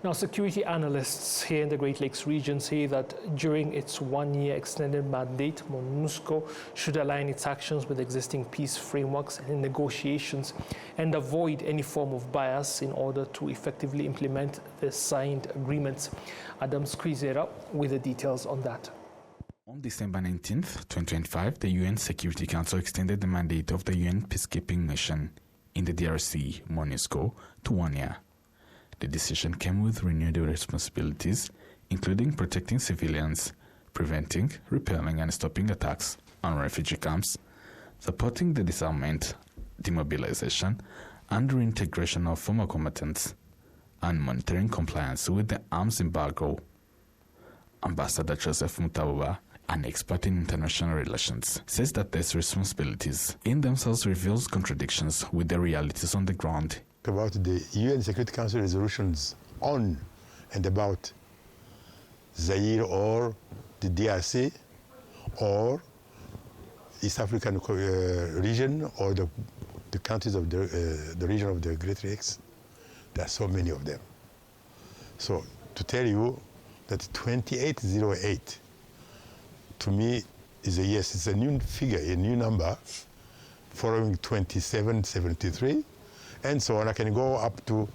Now, security analysts here in the Great Lakes region say that during its one-year extended mandate, MONUSCO should align its actions with existing peace frameworks and negotiations and avoid any form of bias in order to effectively implement the signed agreements. Adam Skrizera with the details on that. On December 19, 2025, the UN Security Council extended the mandate of the UN peacekeeping mission in the DRC, MONUSCO, to 1 year. The decision came with renewed responsibilities, including protecting civilians, preventing, repelling and stopping attacks on refugee camps, supporting the disarmament, demobilization and reintegration of former combatants, and monitoring compliance with the arms embargo. Ambassador Joseph Mutabuba, an expert in international relations, says that these responsibilities in themselves reveals contradictions with the realities on the ground. About the UN Security Council resolutions on and about Zaire or the DRC or East African region or the countries of the region of the Great Lakes, there are so many of them. So to tell you that 2808 to me is a yes, it's a new figure, a new number, following 2773, and so on. I can go up to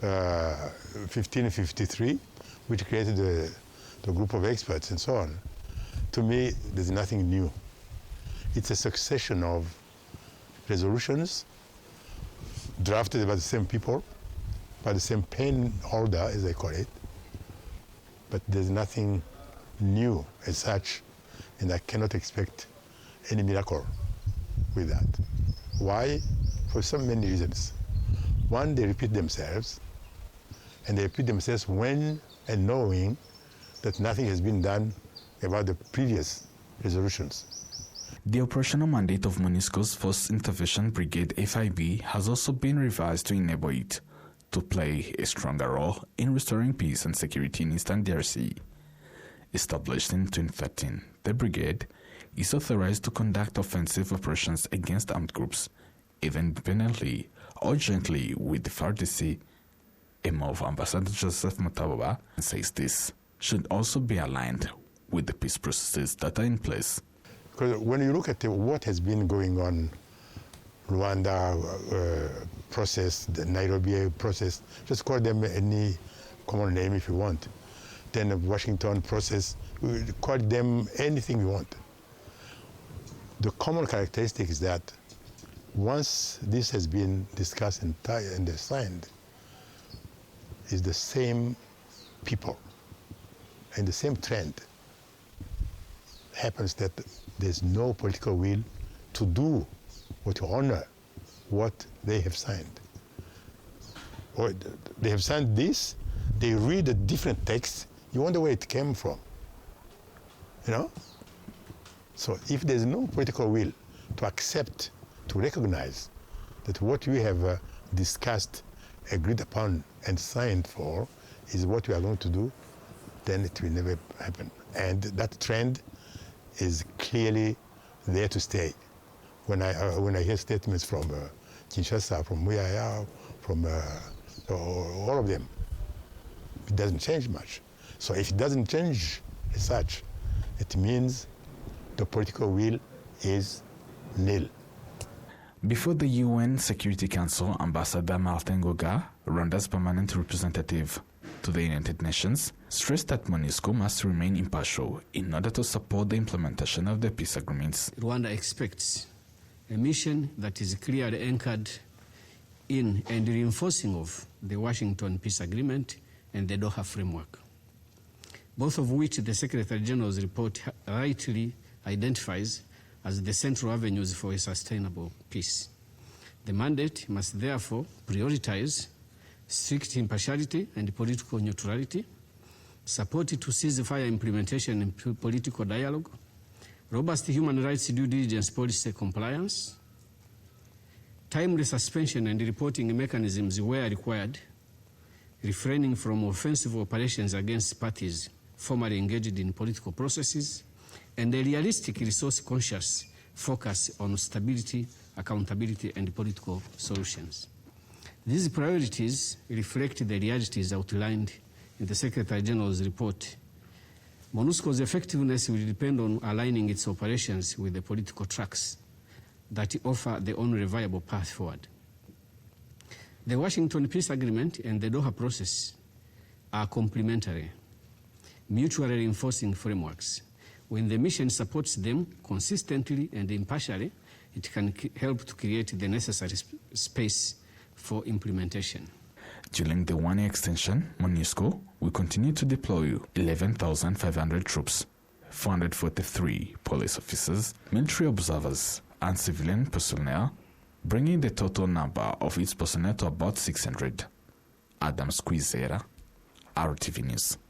1553, which created the group of experts and so on. To me, there's nothing new. It's a succession of resolutions drafted by the same people, by the same pen holder, as I call it, but there's nothing new as such, and I cannot expect any miracle with that. Why? For so many reasons. One, they repeat themselves, and they repeat themselves when and knowing that nothing has been done about the previous resolutions. The operational mandate of MONUSCO's Force Intervention Brigade FIB has also been revised to enable it to play a stronger role in restoring peace and security in Eastern DRC. Established in 2013, the brigade is authorized to conduct offensive operations against armed groups, either independently or jointly with the FARDC. A move Ambassador Joseph Mutabuba says this should also be aligned with the peace processes that are in place. Because when you look at what has been going on, Rwanda process, the Nairobi process, just call them any common name if you want. Then the Washington process, we call them anything we want. The common characteristic is that once this has been discussed and signed, is the same people and the same trend. Happens that there's no political will to do or to honor what they have signed. Or they have signed this, they read a different text, you wonder where it came from, you know? So if there's no political will to accept, to recognize that what we have discussed, agreed upon, and signed for is what we are going to do, then it will never happen. And that trend is clearly there to stay. When I hear statements from Kinshasa, from Muyaya, from all of them, it doesn't change much. So if it doesn't change as such, it means the political will is nil. Before the UN Security Council, Ambassador Martin Ngoga, Rwanda's permanent representative to the United Nations, stressed that MONUSCO must remain impartial in order to support the implementation of the peace agreements. Rwanda expects a mission that is clearly anchored in and reinforcing of the Washington Peace Agreement and the Doha Framework, both of which the Secretary General's report rightly identifies as the central avenues for a sustainable peace. The mandate must therefore prioritize strict impartiality and political neutrality, support to ceasefire implementation and political dialogue, robust human rights due diligence policy compliance, timely suspension and reporting mechanisms where required, refraining from offensive operations against parties formally engaged in political processes, and a realistic resource-conscious focus on stability, accountability, and political solutions. These priorities reflect the realities outlined in the Secretary General's report. MONUSCO's effectiveness will depend on aligning its operations with the political tracks that offer the only viable path forward. The Washington Peace Agreement and the Doha process are complementary, mutually reinforcing frameworks. When the mission supports them consistently and impartially, it can help to create the necessary space for implementation. During the one-year extension, MONUSCO will continue to deploy 11,500 troops, 443 police officers, military observers, and civilian personnel, bringing the total number of its personnel to about 600. Adam Squizera, RwandaTV News.